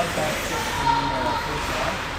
Wildcats get the first off.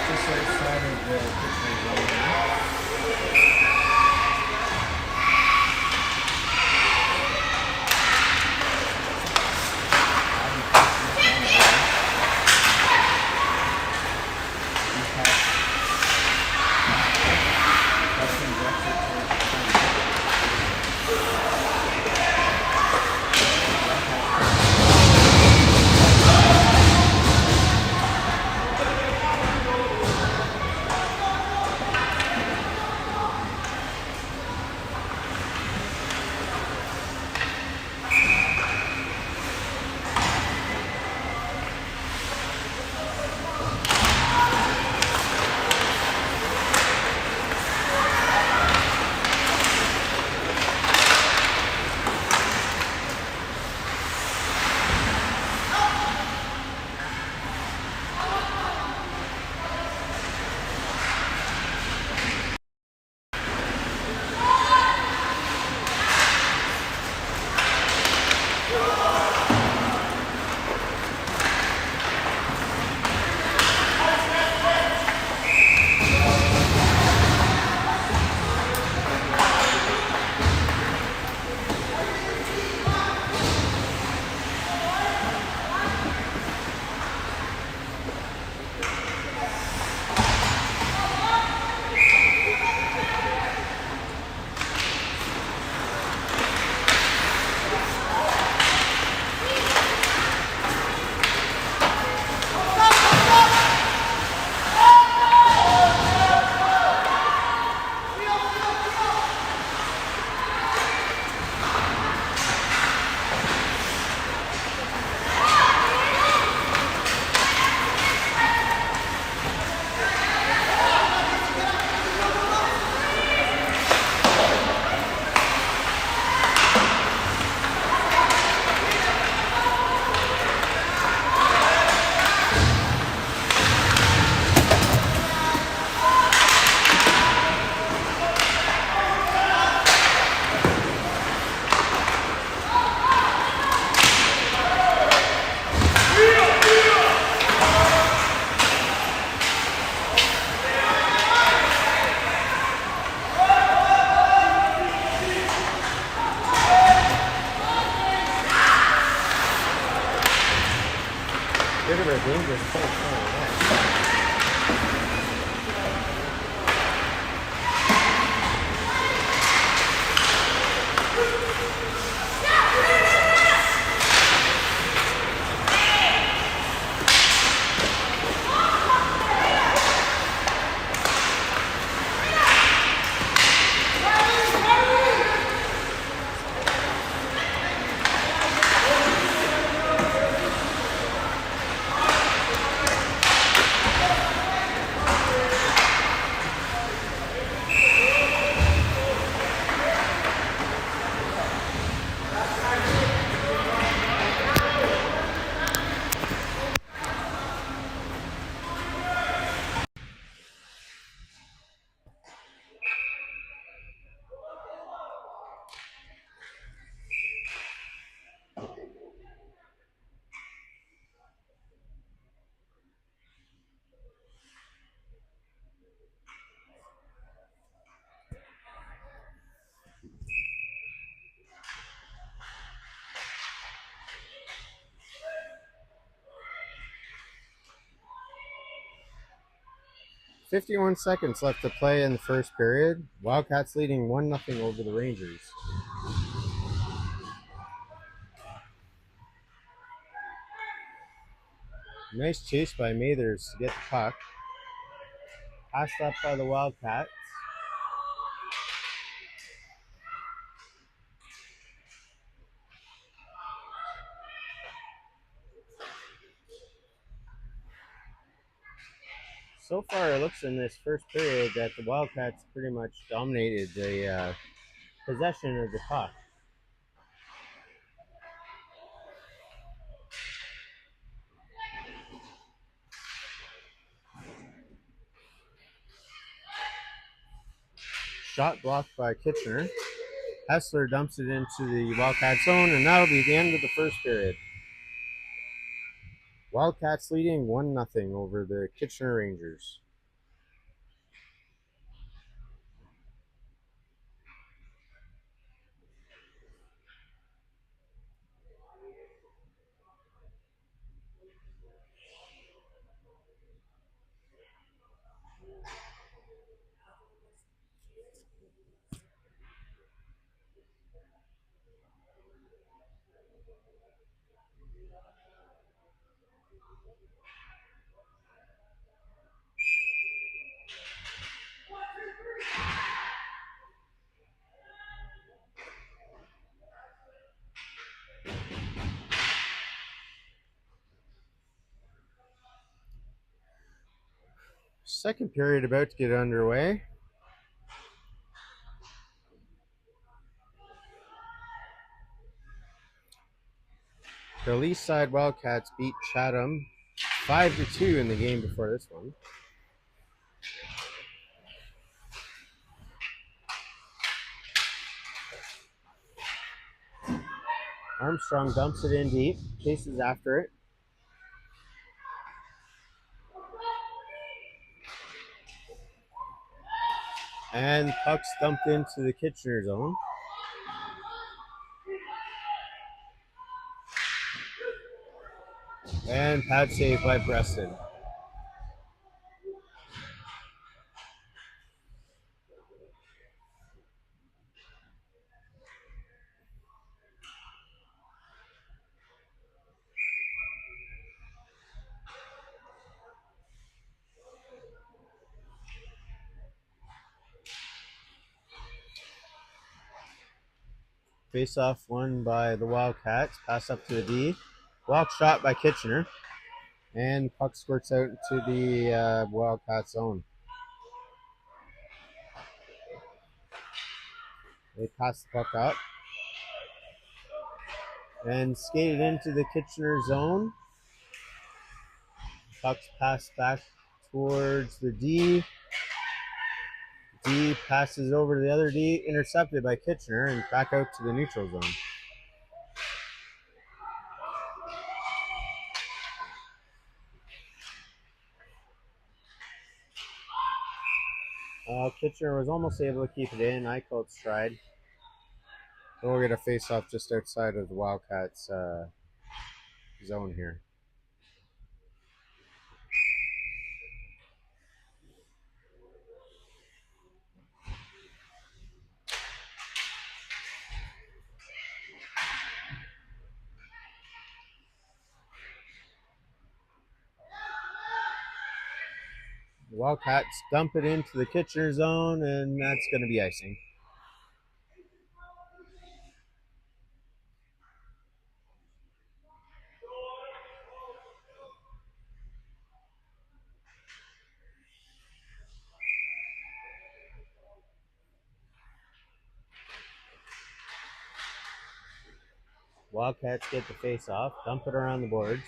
Just outside of the kitchen zone. Bit of a dangerous place. .51 seconds left to play in the first period. Wildcats leading 1-0 over the Rangers. Nice chase by Mathers to get the puck. Passed up by the Wildcats. So far, it looks in this first period that the Wildcats pretty much dominated the possession of the puck. Shot blocked by Kitchener. Hessler dumps it into the Wildcat zone, and that'll be the end of the first period. Wildcats leading 1-0 over the Kitchener Rangers. Second period about to get underway. The Leaside Wildcats beat Chatham 5-2 in the game before this one. Armstrong dumps it in deep, chases after it. And puck's dumped into the Kitchener zone. And pad save by Preston. Face off won by the Wildcats. Pass up to the D. Block shot by Kitchener. And puck squirts out into the Wildcats zone. They pass the puck up. And skated into the Kitchener zone. Puck's passed back towards the D. D passes over to the other D, intercepted by Kitchener, and back out to the neutral zone. Kitchener was almost able to keep it in. Egelton stride. So we'll get a face-off just outside of the Wildcats zone here. The Wildcats dump it into the Kitchener zone, and that's going to be icing. Wildcats get the face-off, dump it around the boards.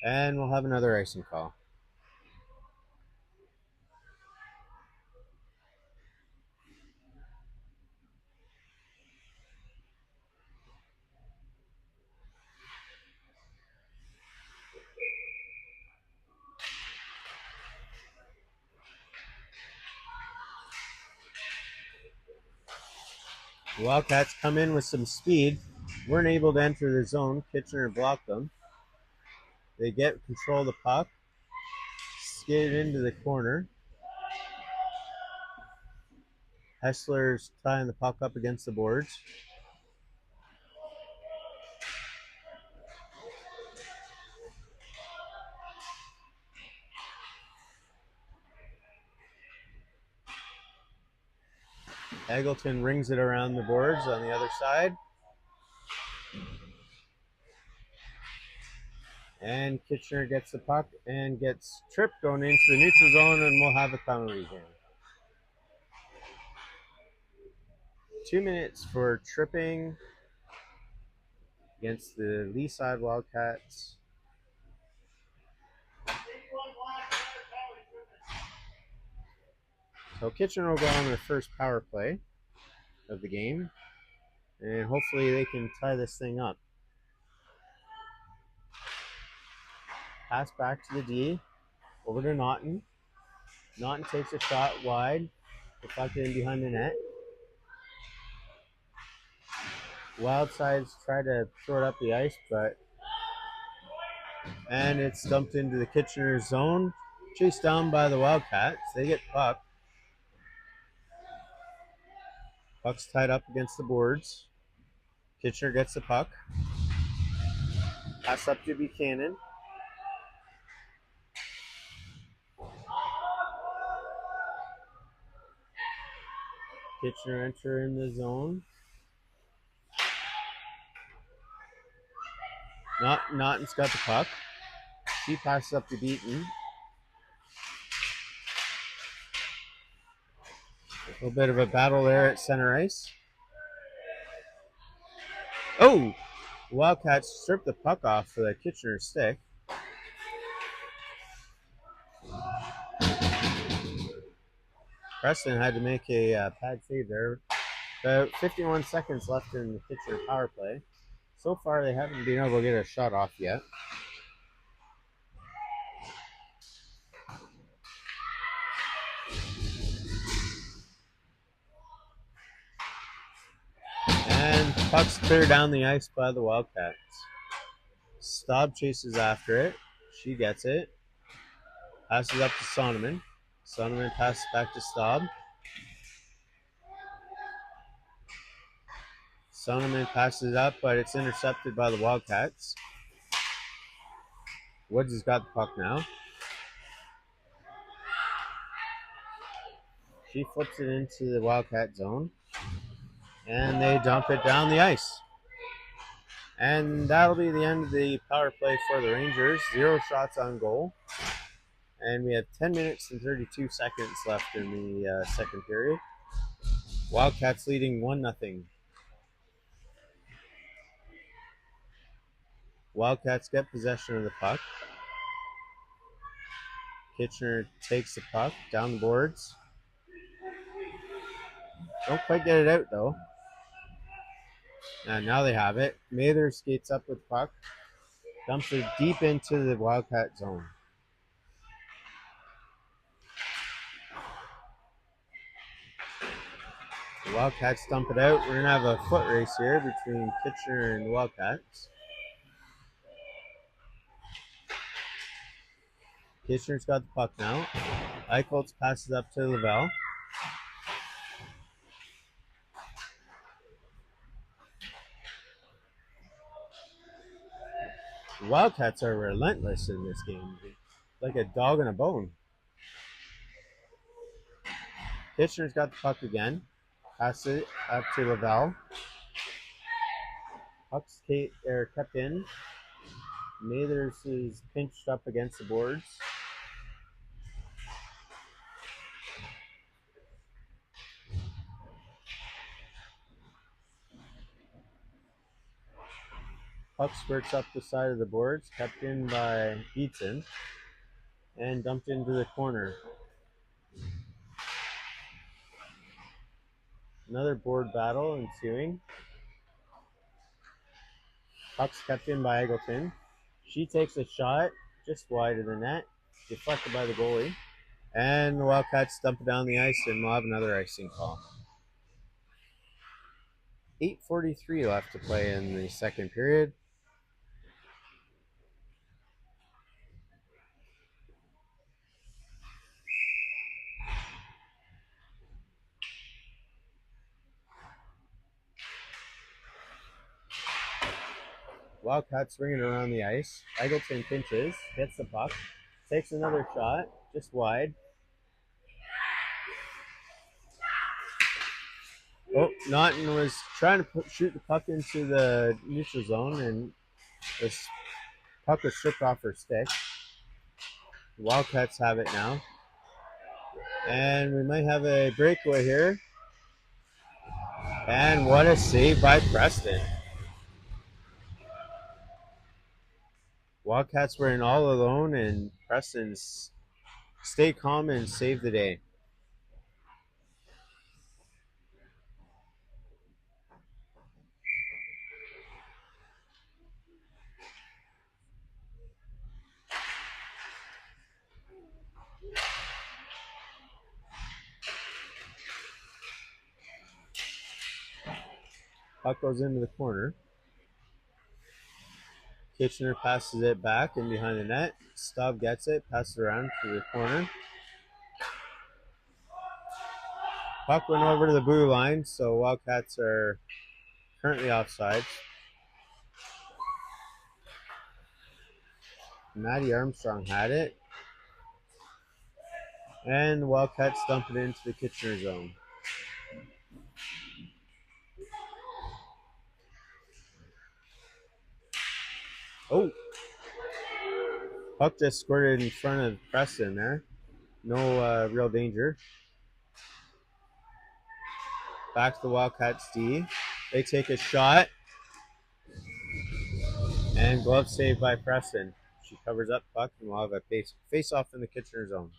And we'll have another icing call. The Wildcats come in with some speed. Weren't able to enter the zone. Kitchener blocked them. They get control of the puck. Skid into the corner. Hessler's tying the puck up against the boards. Egelton rings it around the boards on the other side. And Kitchener gets the puck and gets tripped going into the neutral zone, and we'll have a penalty here. 2 minutes for tripping against the Leaside Wildcats. So Kitchener will go on their first power play of the game, and hopefully they can tie this thing up. Pass back to the D, over to Naughton. Naughton takes a shot wide, deflected in behind the net. Wildsides try to throw it up the ice, but And it's dumped into the Kitchener zone. Chased down by the Wildcats. They get puck. Puck's tied up against the boards. Kitchener gets the puck. Pass up to Buchanan. Kitchener enter in the zone. Naughton's got the puck. She passes up to Beaton. A little bit of a battle there at center ice. Oh! Wildcats stripped the puck off for the Kitchener stick. Preston had to make a pad save there. About 51 seconds left in the Kitchener power play. So far, they haven't been able to get a shot off yet. And puck's cleared down the ice by the Wildcats. Staub chases after it. She gets it. Passes up to Sonneman. Sonneman passes back to Staub. Sonneman passes it up, but it's intercepted by the Wildcats. Woods has got the puck now. She flips it into the Wildcat zone. And they dump it down the ice. And that'll be the end of the power play for the Rangers. 0 shots on goal. And we have 10 minutes and 32 seconds left in the second period. Wildcats leading 1-0. Wildcats get possession of the puck. Kitchener takes the puck down the boards. Don't quite get it out though. And now they have it. Mather skates up with the puck. Dumps it deep into the Wildcat zone. The Wildcats dump it out. We're going to have a foot race here between Kitchener and the Wildcats. Kitchener's got the puck now. Egelton passes up to Lavelle. The Wildcats are relentless in this game. Like a dog on a bone. Kitchener's got the puck again. Pass it up to Lavelle. Puck's kept in. Mathers is pinched up against the boards. Puck spurts up the side of the boards, kept in by Egelton, and dumped into the corner. Another board battle ensuing. Puck's kept in by Egelton. She takes a shot just wide of the net, deflected by the goalie. And the Wildcats dump it down the ice, and we'll have another icing call. 8:43 left to play in the second period. Wildcats swinging around the ice. Egelton pinches, gets the puck, takes another shot, just wide. Oh, Naughton was trying to shoot the puck into the neutral zone, and the puck was stripped off her stick. The Wildcats have it now. And we might have a breakaway here. And what a save by Preston. Wildcats were in all alone, and Preston stayed calm and saved the day. Puck goes into the corner. Kitchener passes it back in behind the net. Staub gets it, passes it around to the corner. Puck went over to the blue line, so Wildcats are currently offside. Matty Armstrong had it. And the Wildcats dump it into the Kitchener zone. Oh! Puck just squirted in front of Preston there. No real danger. Back to the Wildcats D. They take a shot. And glove saved by Preston. She covers up puck and we'll have a face off in the Kitchener zone.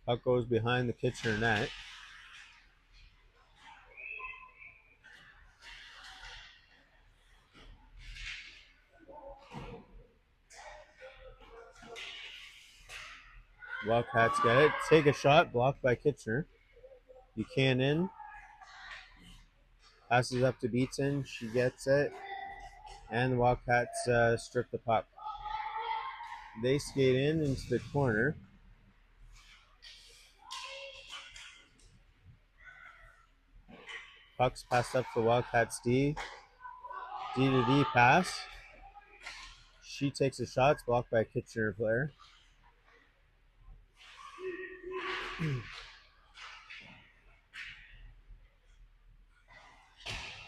Puck goes behind the Kitchener net. Wildcats get it. Take a shot, blocked by Kitchener. Buchanan passes up to Beatson. She gets it. And the Wildcats strip the puck. They skate into the corner. Puck's passed up to Wildcats D. D to D pass. She takes a shot. It's blocked by a Kitchener player.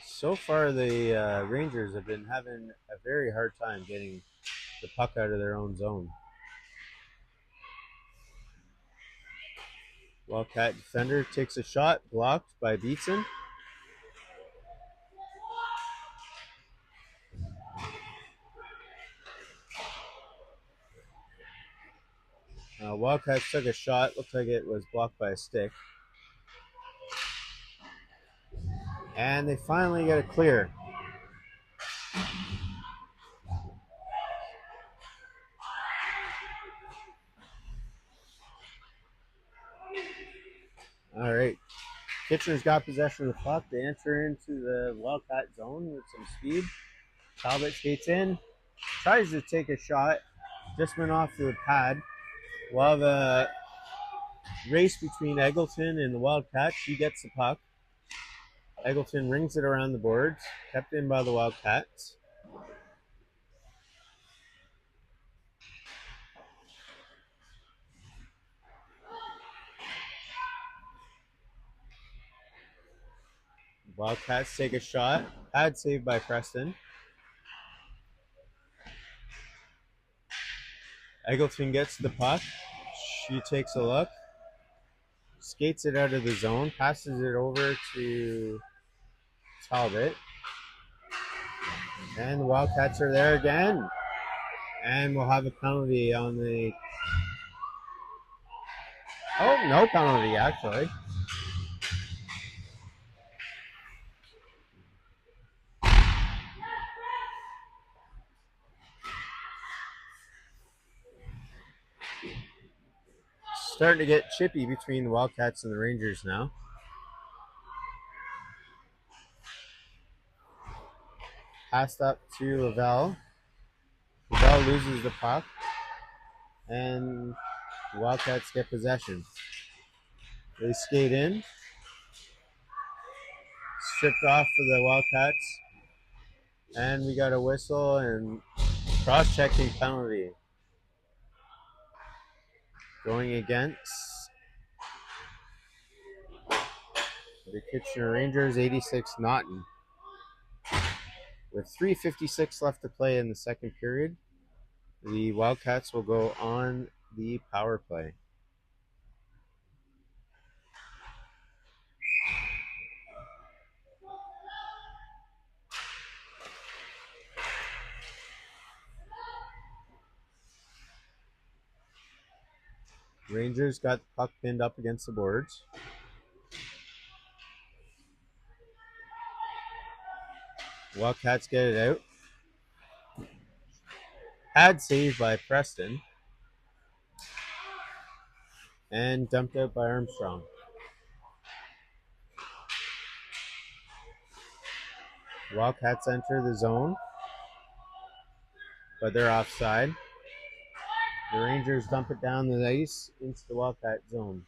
So far, the Rangers have been having a very hard time getting the puck out of their own zone. Wildcat defender takes a shot, blocked by Beatson. Wildcats took a shot, looked like it was blocked by a stick. And they finally get a clear. All right. Kitchener's got possession of the puck. They enter into the Wildcat zone with some speed. Talbot skates in, tries to take a shot, just went off the pad. We'll have a race between Egelton and the Wildcats. She gets the puck. Egelton rings it around the boards, kept in by the Wildcats. Wildcats take a shot. Pad saved by Preston. Egelton gets the puck. She takes a look. Skates it out of the zone. Passes it over to Talbot. And the Wildcats are there again. And we'll have a penalty on the... Oh, no penalty, actually. Starting to get chippy between the Wildcats and the Rangers now. Passed up to Lavelle. Lavelle loses the puck. And the Wildcats get possession. They skate in. Stripped off for the Wildcats. And we got a whistle and cross-checking penalty. Going against the Kitchener Rangers, 86 Naughton. With 3:56 left to play in the second period, the Wildcats will go on the power play. Rangers got the puck pinned up against the boards. Wildcats get it out. Pad saved by Preston. And dumped out by Armstrong. Wildcats enter the zone, but they're offside. The Rangers dump it down the ice into the Wildcat zone.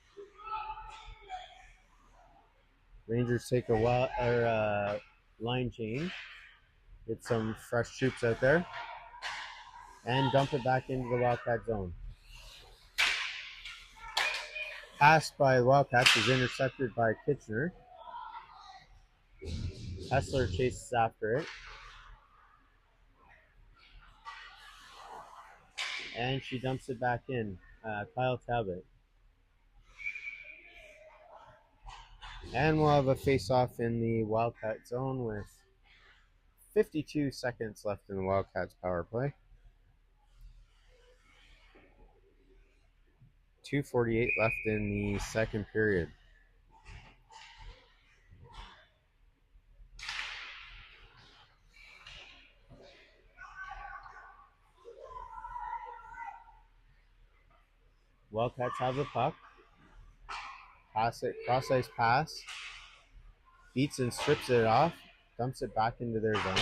Rangers take a line change, get some fresh troops out there, and dump it back into the Wildcat zone. Pass by the Wildcats is intercepted by Kitchener. Hessler chases after it. And she dumps it back in. Kyle Talbot. And we'll have a face-off in the Wildcat zone with 52 seconds left in the Wildcats power play. 2:48 left in the second period. Wildcats have the puck. Pass it, cross-ice pass. Beats and strips it off. Dumps it back into their zone.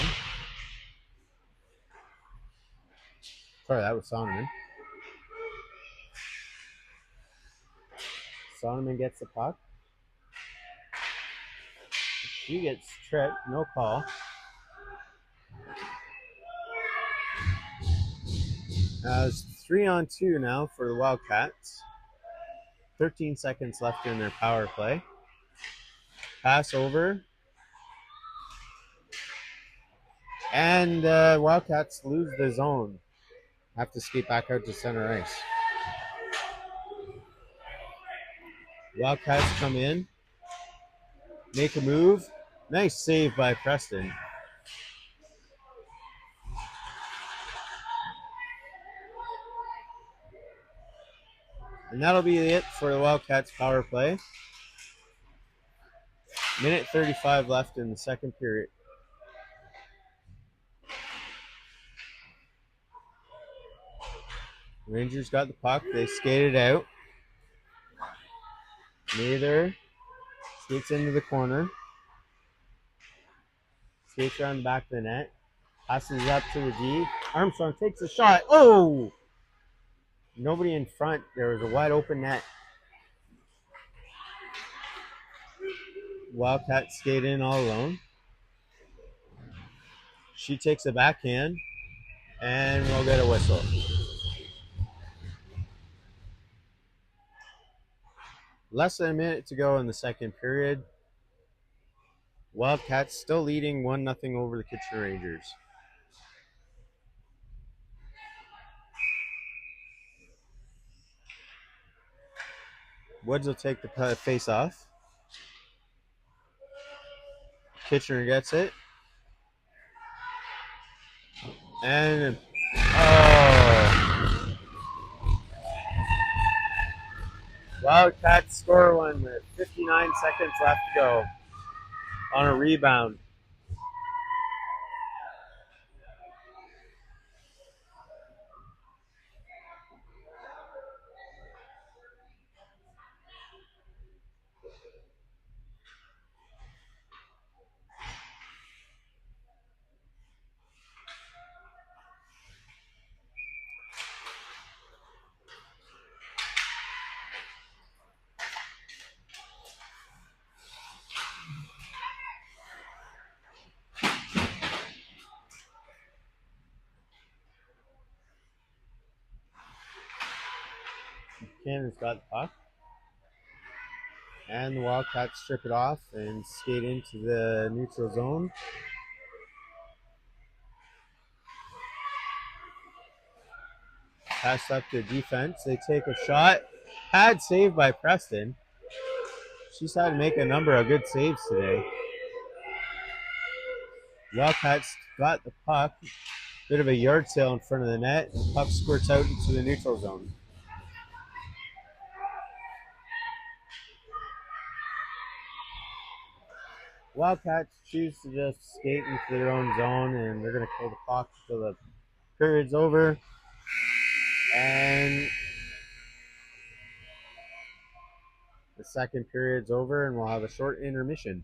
Sorry, that was Sonneman. Sonneman gets the puck. She gets tripped, no call. It's 3-on-2 now for the Wildcats. 13 seconds left in their power play. Pass over. And Wildcats lose the zone. Have to skate back out to center ice. Wildcats come in. Make a move. Nice save by Preston. And that'll be it for the Wildcats power play. Minute 35 left in the second period. Rangers got the puck. They skated out. Neither skates into the corner. Skates around the back of the net. Passes up to the D. Armstrong takes a shot. Oh! Nobody in front. There was a wide open net. Wildcats skate in all alone. She takes a backhand. And we'll get a whistle. Less than a minute to go in the second period. Wildcats still leading 1-0 over the Kitchener Rangers. Woods will take the face off. Kitchener gets it. And Wildcats score one with 59 seconds left to go on a rebound. Cannon's got the puck. And the Wildcats strip it off and skate into the neutral zone. Pass up to defense. They take a shot. Pad saved by Preston. She's had to make a number of good saves today. Wildcats got the puck. Bit of a yard sale in front of the net. Puck squirts out into the neutral zone. Wildcats choose to just skate into their own zone, and they're going to kill the clock until the period's over. And the second period's over, and we'll have a short intermission.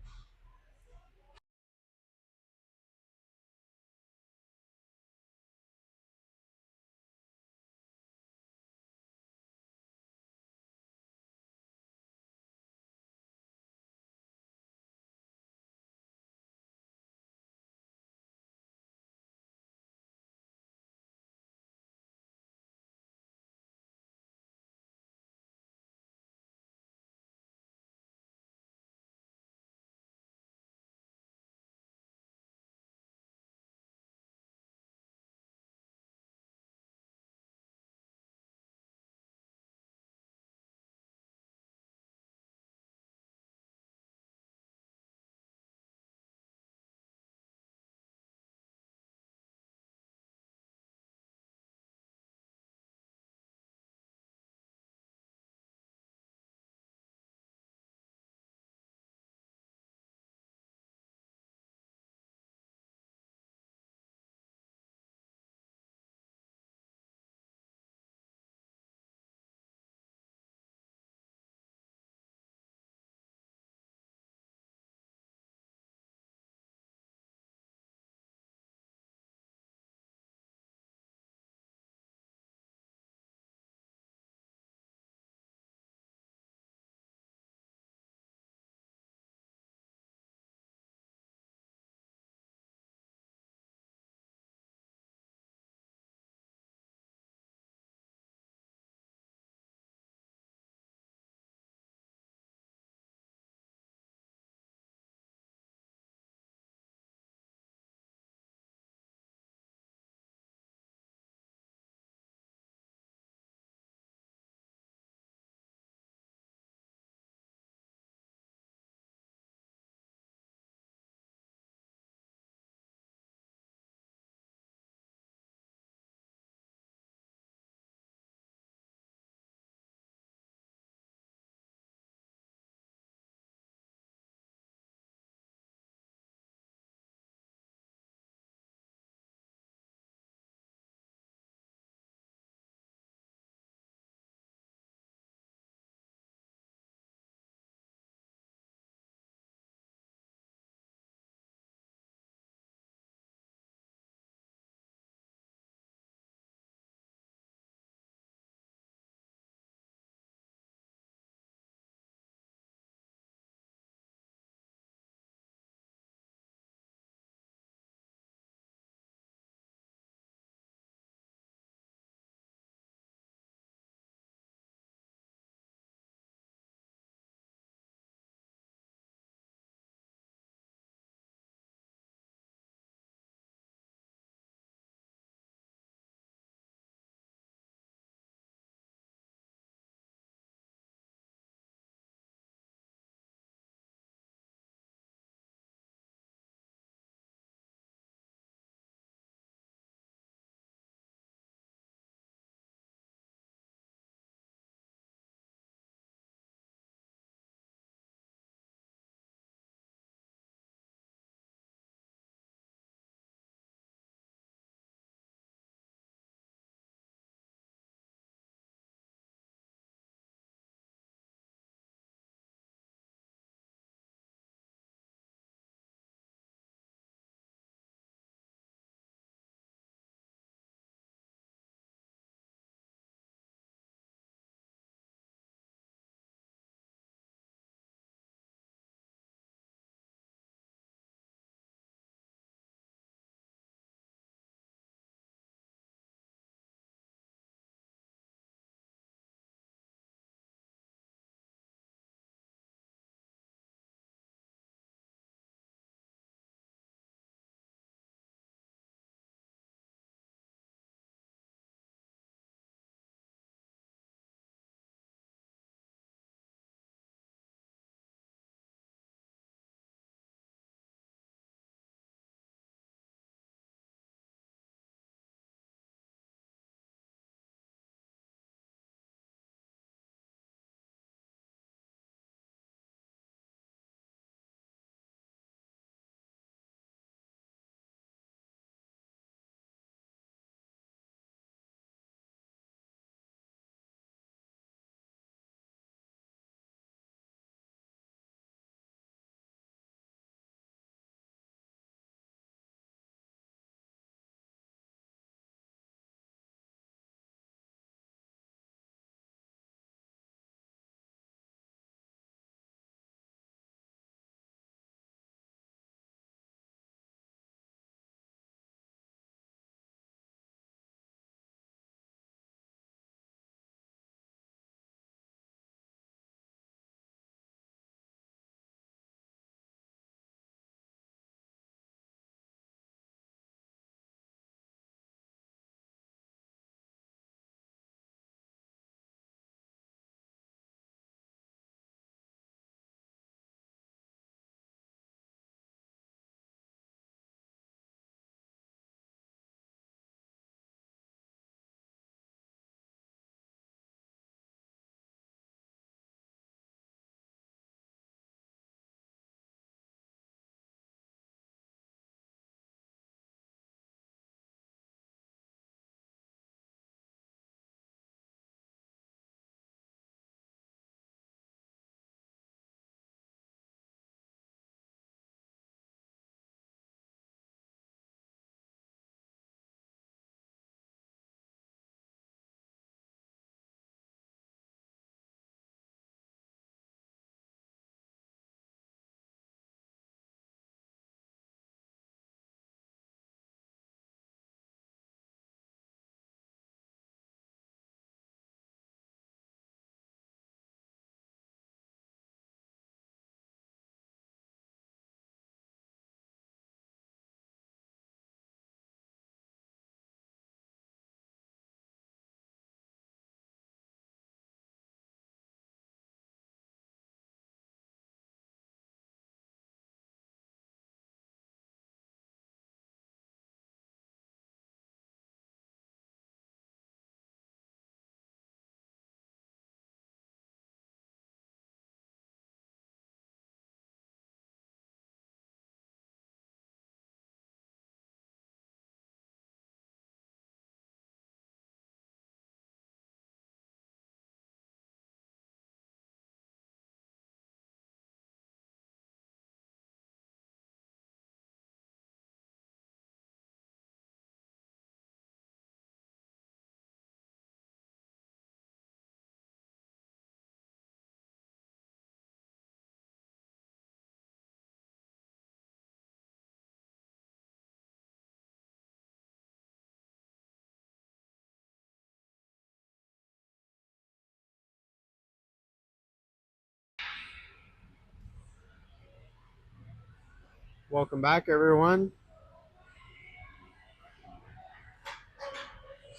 Welcome back, everyone.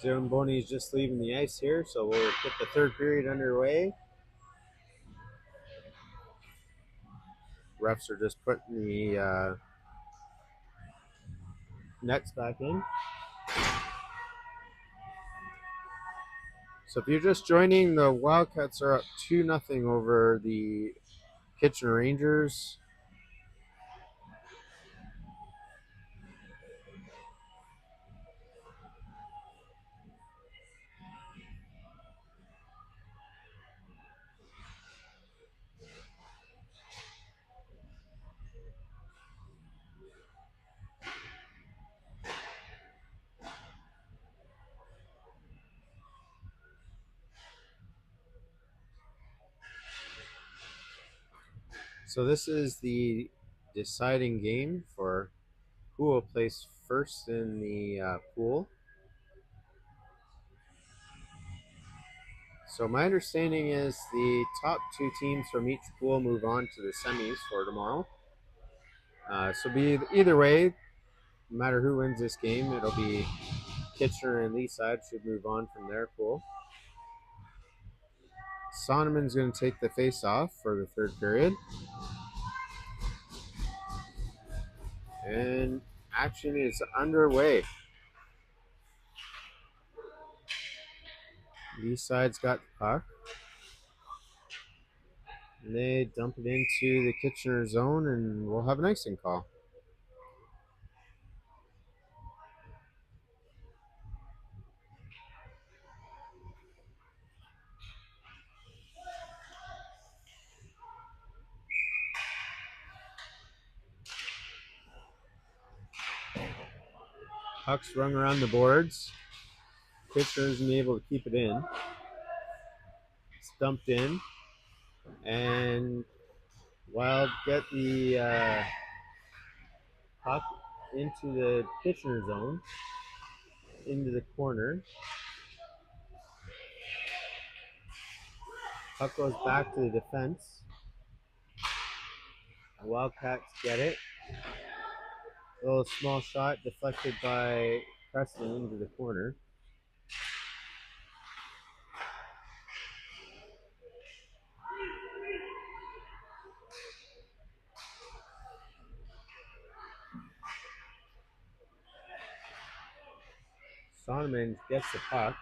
Zamboni is just leaving the ice here, so we'll get the third period underway. Refs are just putting the nets back in. So if you're just joining, the Wildcats are up 2-0 over the Kitchener Rangers. So this is the deciding game for who will place first in the pool. So my understanding is the top two teams from each pool move on to the semis for tomorrow. So either way, no matter who wins this game, it'll be Kitchener and Leaside should move on from their pool. Sonneman's going to take the face-off for the third period. And action is underway. Leaside's got the puck. And they dump it into the Kitchener zone, and we'll have an icing call. Puck's rung around the boards. Kitchener isn't able to keep it in. It's dumped in. And Wild get the puck into the Kitchener zone, into the corner. Puck goes back to the defense. The Wildcats get it. A little small shot deflected by Preston into the corner. Sonneman gets the puck,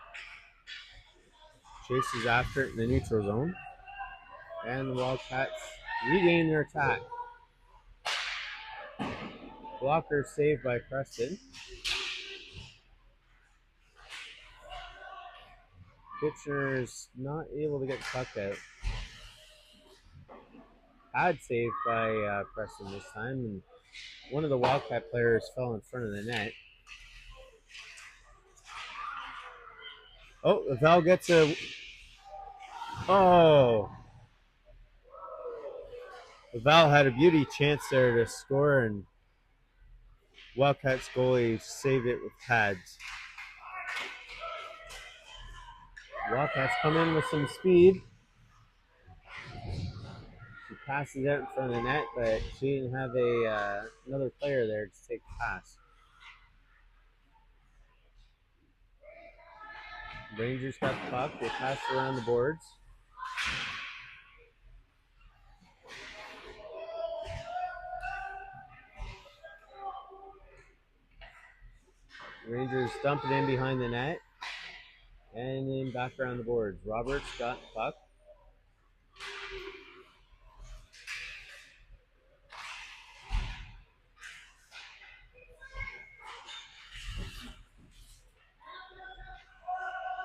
chases after it in the neutral zone, and the Wildcats regain their attack. Blocker saved by Preston. Kitchener's not able to get the puck out. Pad saved by Preston this time, and one of the Wildcat players fell in front of the net. Oh, Val gets a... Oh! Val had a beauty chance there to score, and Wildcats goalie saved it with pads. Wildcats come in with some speed. She passes out in front of the net, but she didn't have another player there to take the pass. Rangers got the puck. They pass it around the boards. Rangers dump it in behind the net. And then back around the boards. Roberts got the puck.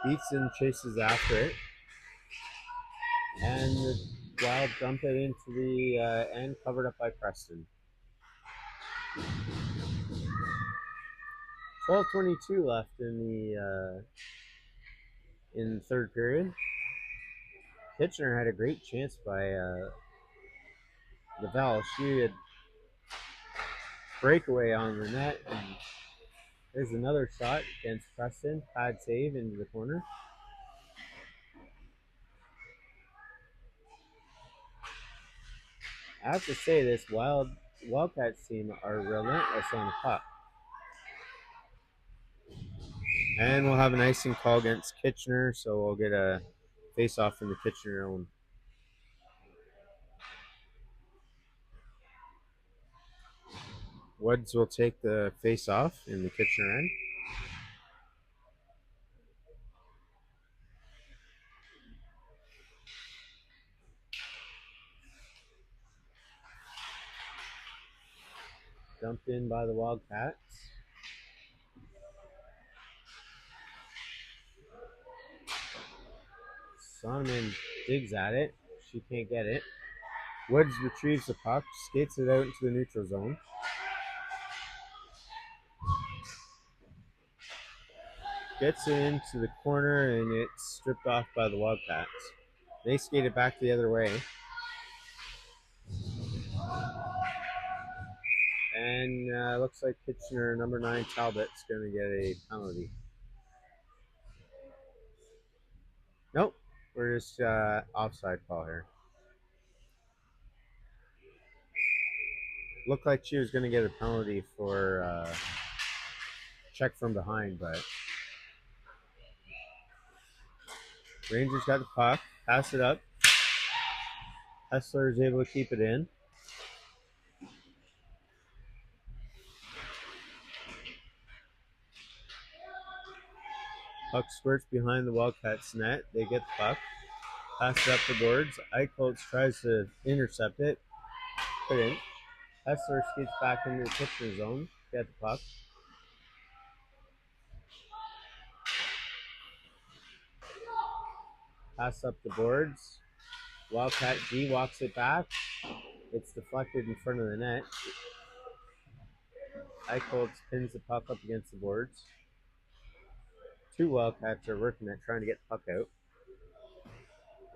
Beatson chases after it. And the Wild dump it into the end, covered up by Preston. 12:22 left in the third period. Kitchener had a great chance by Lavelle. She had breakaway on the net, and there's another shot against Preston. Pad save into the corner. I have to say, this Wild Wildcats team are relentless on the puck. And we'll have an icing call against Kitchener, so we'll get a face-off from the Kitchener own. Woods will take the face-off in the Kitchener end. Dumped in by the Wildcats. Sonneman digs at it. She can't get it. Woods retrieves the puck, skates it out into the neutral zone. Gets it into the corner, and it's stripped off by the Wildcats. They skate it back the other way. And looks like Kitchener number 9 Talbot's going to get a penalty. Nope, we're just offside call here. Looked like she was going to get a penalty for check from behind, but Rangers got the puck, pass it up. Hessler is able to keep it in. Puck squirts behind the Wildcats net. They get the puck. Pass it up the boards. Egelton tries to intercept it. Couldn't. Hessler skates back into the Kitchener zone. Get the puck. Pass up the boards. Wildcat G walks it back. It's deflected in front of the net. Egelton pins the puck up against the boards. Two Wildcats are working at trying to get the puck out.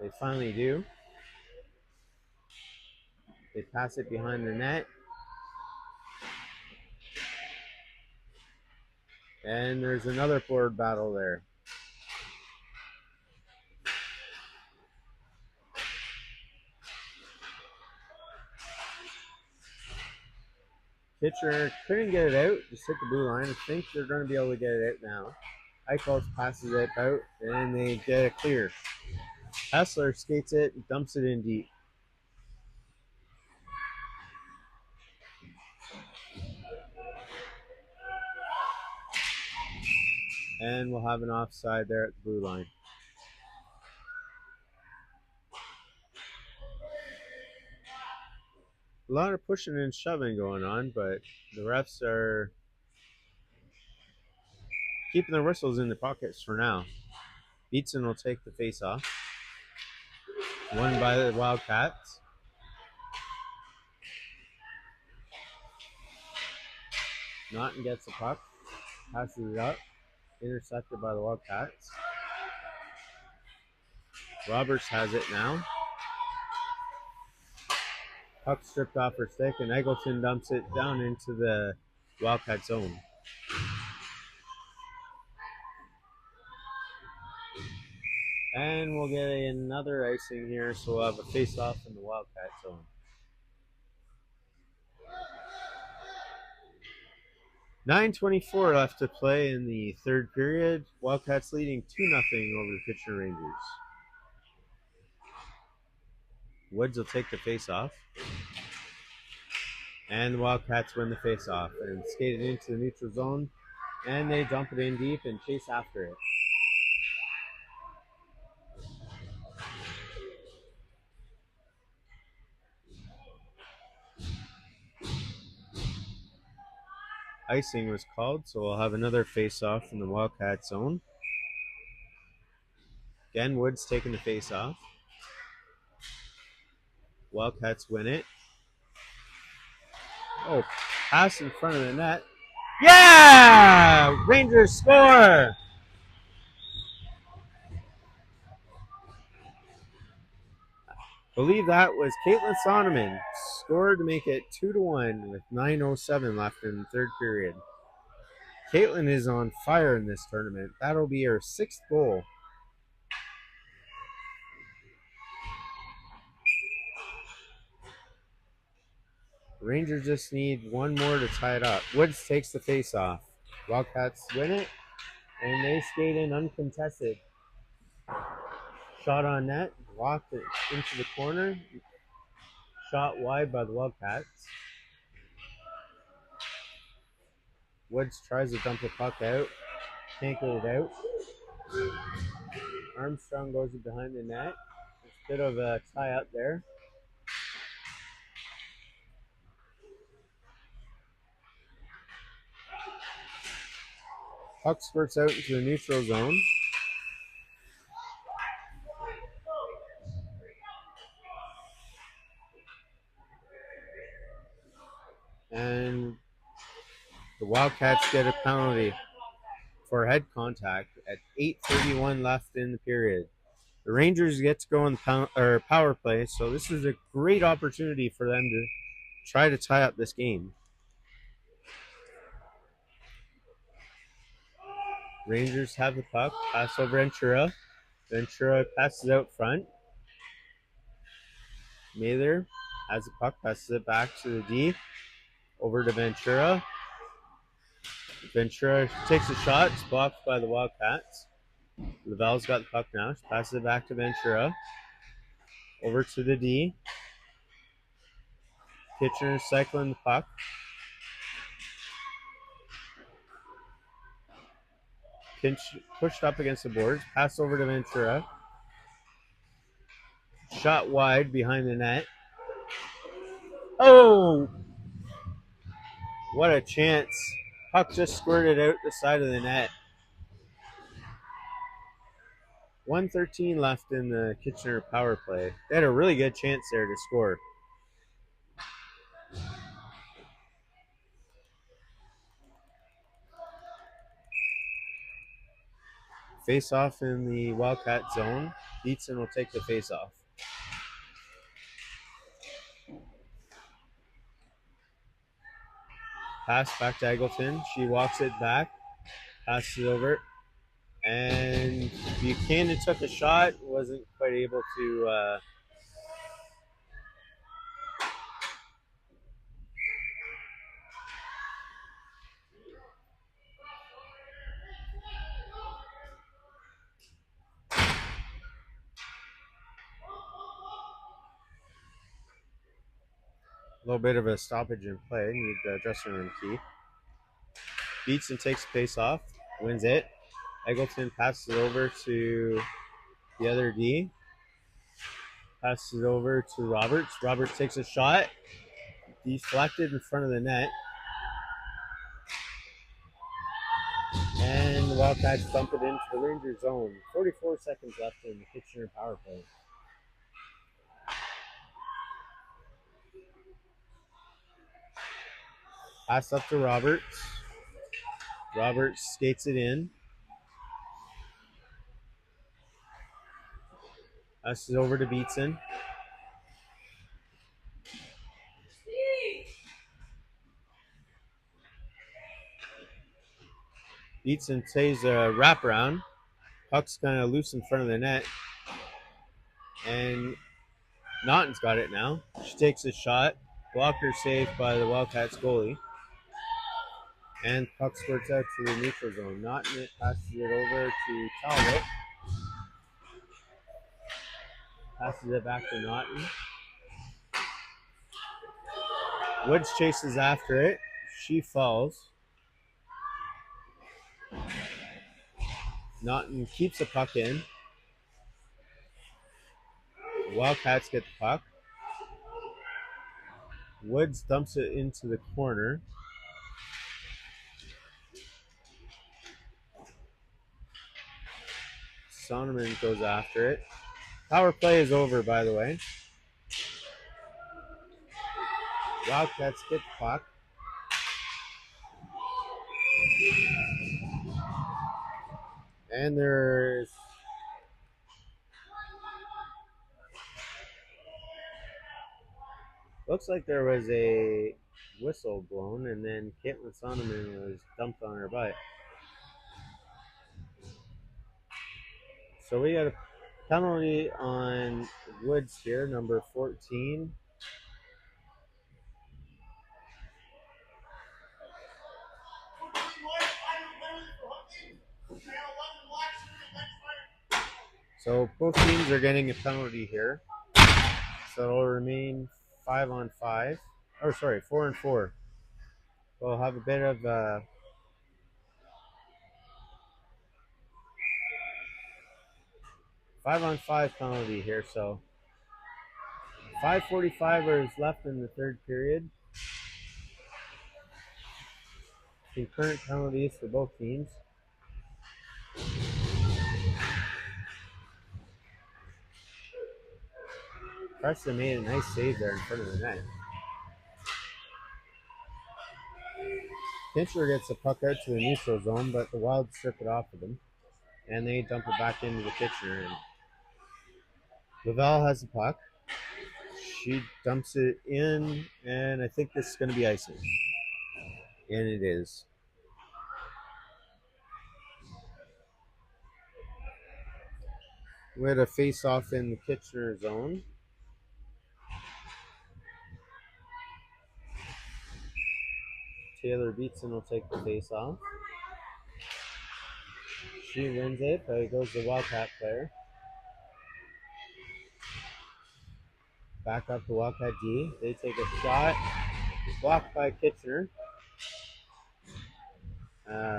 They finally do. They pass it behind the net. And there's another forward battle there. Kitchener couldn't get it out, just hit the blue line. I think they're going to be able to get it out now. Egelton passes it out, and they get it clear. Hessler skates it, dumps it in deep. And we'll have an offside there at the blue line. A lot of pushing and shoving going on, but the refs are keeping their whistles in their pockets for now. Beatson will take the face-off. Won by the Wildcats. Naughton gets the puck. Passes it up. Intercepted by the Wildcats. Roberts has it now. Puck stripped off her stick, and Egelton dumps it down into the Wildcat zone. And we'll get another icing here, so we'll have a face-off in the Wildcat zone. .24 left to play in the third period. Wildcats leading 2-0 over the Kitchener Rangers. Woods will take the face-off. And the Wildcats win the face-off and skate it into the neutral zone. And they dump it in deep and chase after it. Icing was called, so we'll have another face-off from the Wildcat zone. Again, Woods taking the face-off. Wildcats win it. Oh, pass in front of the net. Yeah! Rangers score! Believe that was Caitlin Sonneman. Scored to make it 2-1 with 9:07 left in the third period. Caitlin is on fire in this tournament. That'll be her 6th goal. Rangers just need one more to tie it up. Woods takes the face off. Wildcats win it, and they skate in uncontested. Shot on net, blocked it into the corner. Shot wide by the Wildcats. Woods tries to dump the puck out. Can't get it out. Armstrong goes behind the net. It's a bit of a tie up there. Puck squirts out into the neutral zone. And the Wildcats get a penalty for head contact at 8:31 left in the period. The Rangers get to go on the power play, so this is a great opportunity for them to try to tie up this game. Rangers have the puck, pass over Ventura. Ventura passes out front. Mather has the puck, passes it back to the D. Over to Ventura. Ventura takes a shot. It's blocked by the Wildcats. Lavelle's got the puck now. She passes it back to Ventura. Over to the D. Kitchener cycling the puck. Pushed up against the boards. Pass over to Ventura. Shot wide behind the net. Oh! What a chance. Puck just squirted out the side of the net. 1:13 left in the Kitchener power play. They had a really good chance there to score. Face off in the Wildcat zone. Beatson will take the face off. Pass back to Egelton. She walks it back. Passes it over. And Buchanan took a shot. Wasn't quite able to... a little bit of a stoppage in play. Need the dressing room key. Beatson takes the face off. Wins it. Egelton passes it over to the other D. Passes it over to Roberts. Roberts takes a shot. Deflected in front of the net. And the Wildcats dump it into the Ranger zone. 44 seconds left in the Kitchener power play. Pass up to Roberts. Roberts skates it in. Passes it over to Beatson. Beatson saves a wraparound. Puck's kind of loose in front of the net. And Naughton's got it now. She takes a shot. Blocker saved by the Wildcats goalie. And puck squirts out to the neutral zone. Naughton passes it over to Talbot. Passes it back to Naughton. Woods chases after it. She falls. Naughton keeps the puck in. The Wildcats get the puck. Woods dumps it into the corner. Sonneman goes after it. Power play is over, by the way. Wildcats get the puck. And there's looks like there was a whistle blown, and then Caitlin Sonneman was dumped on her butt. So we got a penalty on Woods here, number 14. So both teams are getting a penalty here. So it'll remain 5-on-5. Oh, sorry, 4-on-4. We'll have a bit of 5-on-5 penalty here. So 5:45 is left in the third period. Concurrent penalties for both teams. Preston made a nice save there in front of the net. Kitchener gets the puck out to the neutral zone, but the Wild strip it off of them. And they dump it back into the Kitchener end. Lavelle has the puck. She dumps it in, and I think this is going to be icing. And it is. We had a face-off in the Kitchener zone. Taylor Beatson will take the face-off. She wins it, but it goes to the Wildcat player. Back up to Wildcat D. They take a shot. Blocked by Kitchener.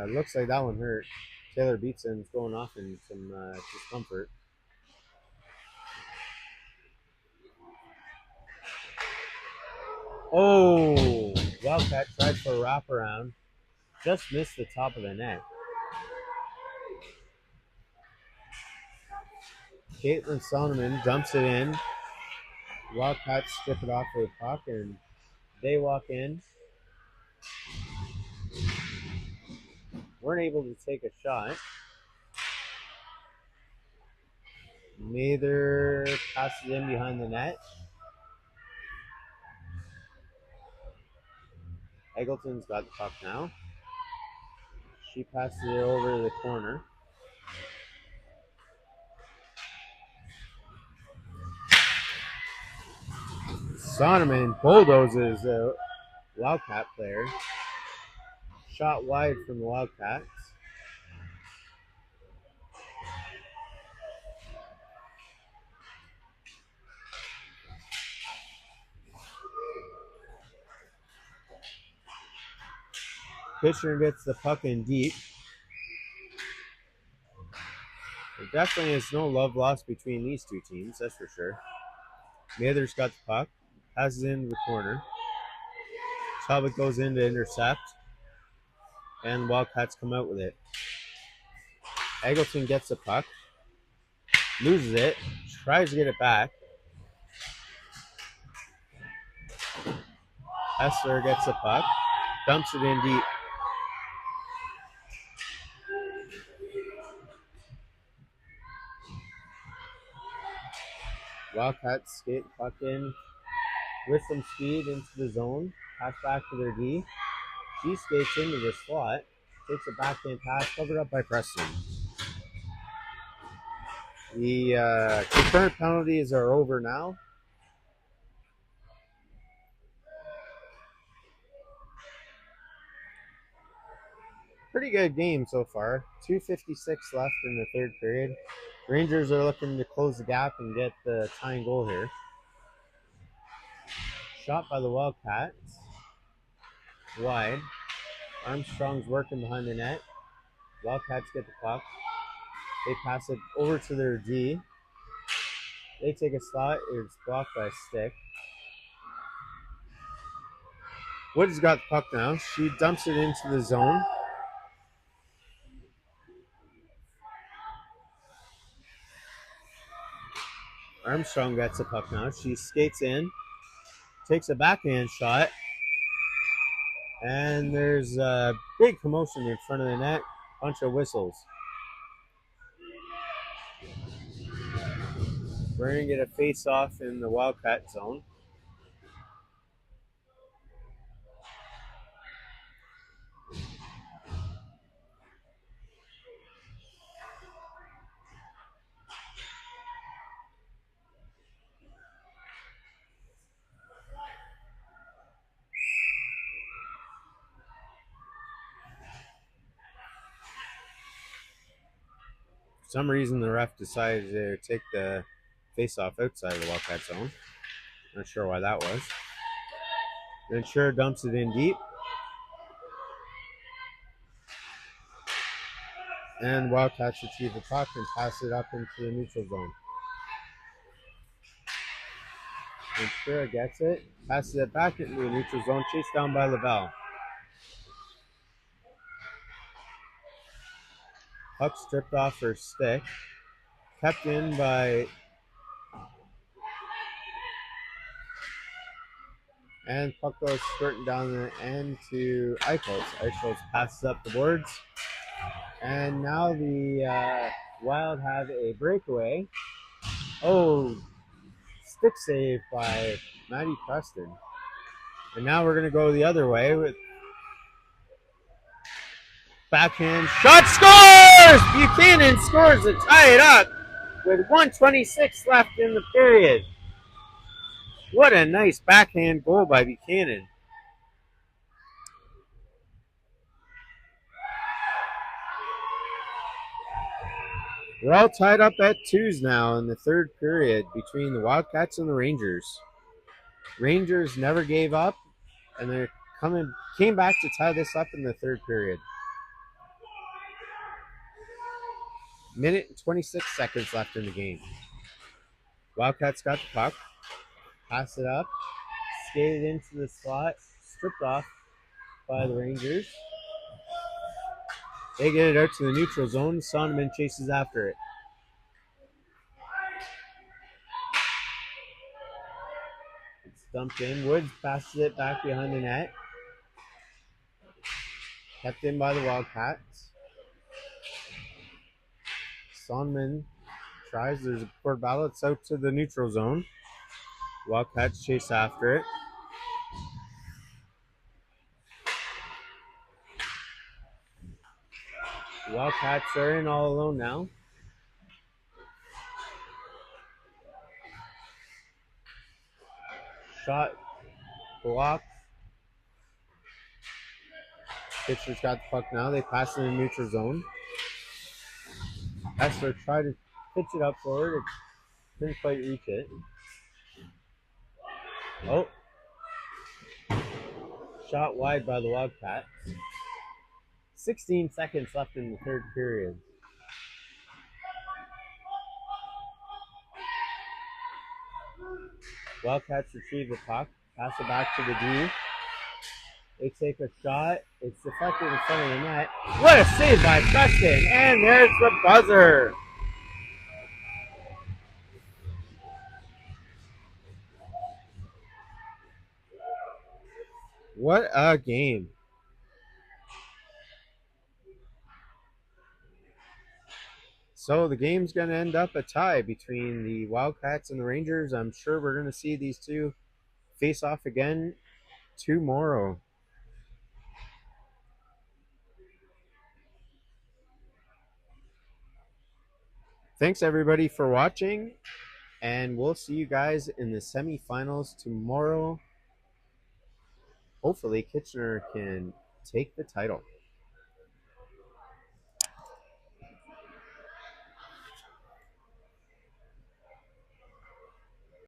Looks like that one hurt. Taylor Beatson's going off in some discomfort. Oh, Wildcat tried for a wraparound. Just missed the top of the net. Caitlin Sonneman dumps it in. Wildcats strip it off of the puck, and they walk in. Weren't able to take a shot. Mather passes in behind the net. Egelton's got the puck now. She passes it over to the corner. Sonneman bulldozes the Wildcat player. Shot wide from the Wildcats. Kitchener gets the puck in deep. There definitely is no love lost between these two teams, that's for sure. Mather's got the puck. Passes it into the corner. Talbot goes in to intercept. And Wildcats come out with it. Egelton gets the puck. Loses it. Tries to get it back. Hessler gets the puck. Dumps it in deep. Wildcats skate the puck in with some speed into the zone. Pass back to their D. She skates into the slot. Takes a backhand pass, covered up by Preston. The concurrent penalties are over now. Pretty good game so far. 2:56 left in the third period. Rangers are looking to close the gap and get the tying goal here. Shot by the Wildcats. Wide. Armstrong's working behind the net. Wildcats get the puck. They pass it over to their D. They take a slot. It's blocked by a stick. Wood's got the puck now. She dumps it into the zone. Armstrong gets the puck now. She skates in. Takes a backhand shot. And there's a big commotion in front of the net. Bunch of whistles. We're going to get a face-off in the Wildcat zone. For some reason, the ref decided to take the face-off outside of the Wildcat zone. Not sure why that was. Ventura dumps it in deep. And Wildcats retrieve the puck and pass it up into the neutral zone. Ventura gets it, passes it back into the neutral zone, chased down by Lavelle. Puck stripped off her stick, kept in by... And puck goes skirting down the end to Eichholz. Eichholz passes up the boards. And now the Wild have a breakaway. Oh, stick save by Maddie Preston. And now we're going to go the other way with backhand shot. Scores! Buchanan scores to tie it up with 1:26 left in the period. What a nice backhand goal by Buchanan. We're all tied up at 2s now in the third period between the Wildcats and the Rangers. Rangers never gave up, and they came back to tie this up in the third period. Minute and 26 seconds left in the game. Wildcats got the puck, pass it up, skated into the slot, stripped off by the Rangers. They get it out to the neutral zone. Sonneman chases after it. It's dumped in. Woods passes it back behind the net. Kept in by the Wildcats. Sonneman tries. There's a court battle. It's out to the neutral zone. Wildcats chase after it. The Wildcats are in all alone now. Shot blocked. Pitcher's got the puck now. They pass in the neutral zone. Hessler tried to pitch it up forward. It didn't quite reach it. Oh. Shot wide by the Wildcats. 16 seconds left in the third period. Wildcats retrieve the puck, pass it back to the D. They take a shot. It's deflected in front of the net. What a save by Preston! And there's the buzzer! What a game. So the game's going to end up a tie between the Wildcats and the Rangers. I'm sure we're going to see these two face off again tomorrow. Thanks everybody for watching, and we'll see you guys in the semifinals tomorrow. Hopefully Kitchener can take the title.